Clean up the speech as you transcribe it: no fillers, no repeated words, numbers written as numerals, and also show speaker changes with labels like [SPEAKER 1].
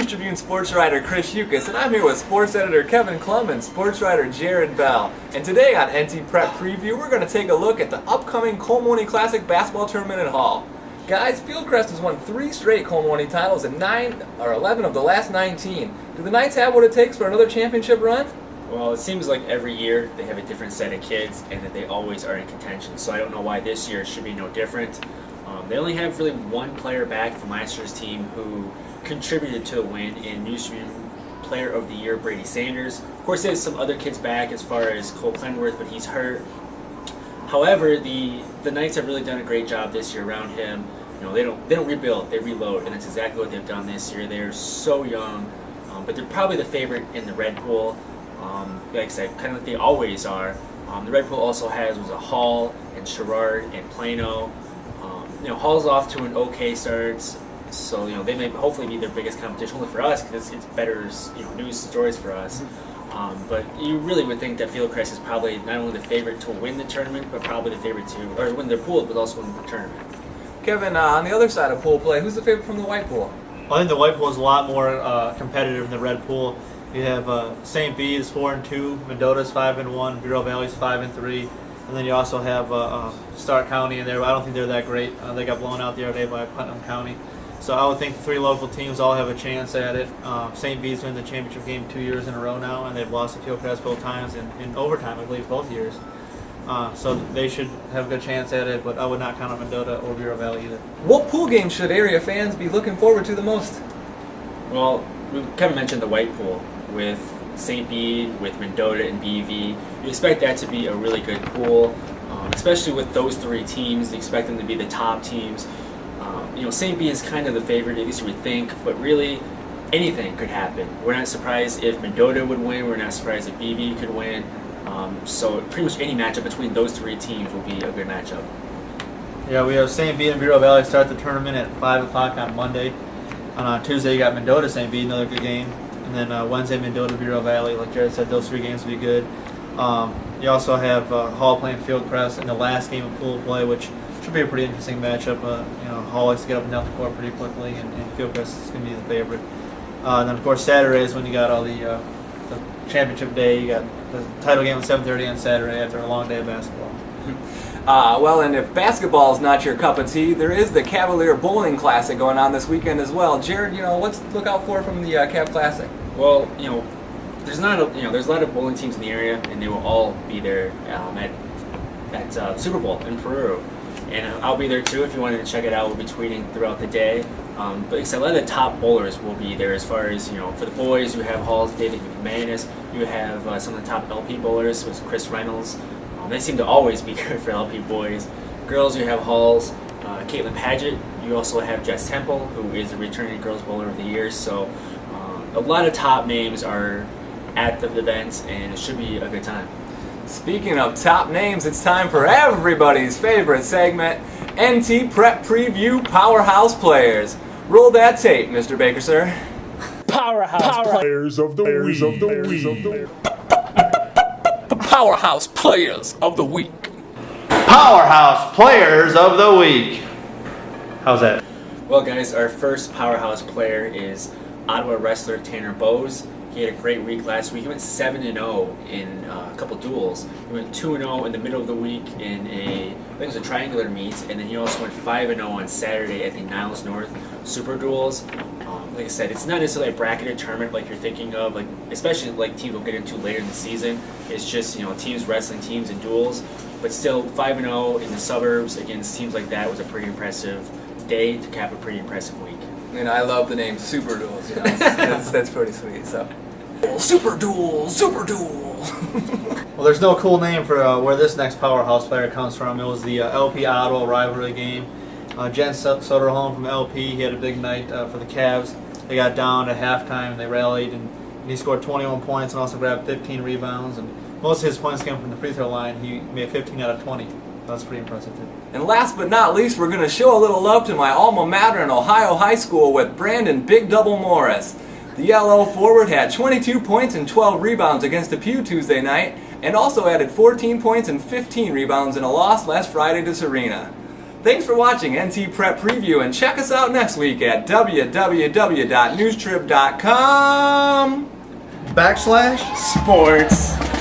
[SPEAKER 1] NewsTribune sports writer Chris Yukas, and I'm here with sports editor Kevin Klum and sports writer Jared Bell. And today on NT Prep Preview, we're going to take a look at the upcoming Colmoni Classic basketball tournament at Hall. Guys, Fieldcrest has won 3 straight Colmoni titles and 11 of the last 19. Do the Knights have what it takes for another championship run?
[SPEAKER 2] Well, it seems like every year they have a different set of kids and that they always are in contention. So I don't know why this year should be no different. They only have really one player back from last year's team who contributed to the win in NewsTribune Player of the Year, Brady Sanders. Of course, there's some other kids back as far as Cole Clenworth, but he's hurt. However, the Knights have really done a great job this year around him. You know, they don't rebuild, they reload, and that's exactly what they've done this year. They're so young, but they're probably the favorite in the Red Pool. Like I said, kind of like they always are. The Red Pool also was a Hall and Sherrard and Plano. Hall's off to an okay start, so they may hopefully be their biggest competition. Only for us, because it's better news stories for us. But you really would think that Fieldcrest is probably not only the favorite to win the tournament, but probably the favorite to win their pool, but also win the tournament.
[SPEAKER 1] Kevin, on the other side of pool play, who's the favorite from the White Pool?
[SPEAKER 3] I think the White Pool is a lot more competitive than the Red Pool. You have St. B is 4-2, Mendota's 5-1, Bureau Valley's 5-3. And then you also have Stark County in there. I don't think they're that great. They got blown out the other day by Putnam County. So I would think the 3 local teams all have a chance at it. St. B's won the championship game 2 years in a row now, and they've lost to Fieldcrest both times in overtime, I believe, both years. So they should have a good chance at it, but I would not count on Mendota or Bureau Valley either.
[SPEAKER 1] What pool game should area fans be looking forward to the most?
[SPEAKER 2] Well, we kind of mentioned the White Pool with St. Bede, with Mendota and BV. You expect that to be a really good pool, especially with those 3 teams. You expect them to be the top teams. St. Bede is kind of the favorite, at least we think, but really anything could happen. We're not surprised if Mendota would win. We're not surprised if BV could win. So pretty much any matchup between those 3 teams will be a good matchup.
[SPEAKER 3] Yeah, we have St. Bede and Bureau Valley start the tournament at 5 o'clock on Monday. On Tuesday, you got Mendota St. Bede, another good game. And then Wednesday, Mendota, Bureau Valley. Like Jared said, those 3 games will be good. You also have Hall playing Fieldcrest in the last game of pool play, which should be a pretty interesting matchup. Hall likes to get up and down the court pretty quickly, and Fieldcrest is going to be the favorite. And then, of course, Saturday is when you got all the championship day. You got the title game at 7:30 on Saturday after a long day of basketball.
[SPEAKER 1] Well, and if basketball is not your cup of tea, there is the Cavalier Bowling Classic going on this weekend as well. Jared, what's to look out for from the Cav Classic?
[SPEAKER 2] Well, there's a lot of bowling teams in the area, and they will all be there at Super Bowl in Peru. And I'll be there too if you wanted to check it out. We'll be tweeting throughout the day. But like I said, a lot of the top bowlers will be there. As far as for the boys, you have Hall's David McManus. You have some of the top LP bowlers with Chris Reynolds. They seem to always be good for LP boys. Girls, you have Hall's Caitlin Paget. You also have Jess Temple, who is the returning Girls Bowler of the Year. So a lot of top names are at the events, and it should be a good time.
[SPEAKER 1] Speaking of top names, it's time for everybody's favorite segment, NT Prep Preview Powerhouse Players. Roll that tape, Mr. Baker, sir.
[SPEAKER 4] Powerhouse Players of the Week.
[SPEAKER 1] Powerhouse Players of the Week.
[SPEAKER 3] Powerhouse Players of the Week. How's that?
[SPEAKER 2] Well, guys, our first powerhouse player is Ottawa wrestler Tanner Bowes. He had a great week last week. He went 7-0 in a couple duels. He went 2-0 in the middle of the week in I think it was a triangular meet, and then he also went 5-0 on Saturday at the Niles North Super Duels. Like I said, it's not necessarily a bracketed tournament like you're thinking of, especially like teams will get into later in the season. It's just teams wrestling teams and duels, but still 5-0 in the suburbs against teams like that was a pretty impressive day to cap a pretty impressive week.
[SPEAKER 1] And I love the name Super Duels. That's pretty sweet. So, Super Duels.
[SPEAKER 3] Well, there's no cool name for where this next powerhouse player comes from. It was the LP Ottawa rivalry game. Jen Soderholm from LP, he had a big night for the Cavs. They got down at halftime and they rallied, and he scored 21 points and also grabbed 15 rebounds. And most of his points came from the free throw line. He made 15 out of 20. That's pretty impressive too.
[SPEAKER 1] And last but not least, we're going to show a little love to my alma mater in Ohio High School with Brandon Big Double Morris. The yellow forward had 22 points and 12 rebounds against Depew Tuesday night, and also added 14 points and 15 rebounds in a loss last Friday to Serena. Thanks for watching NT Prep Preview, and check us out next week at www.newstrib.com/.
[SPEAKER 3] /.
[SPEAKER 2] Sports.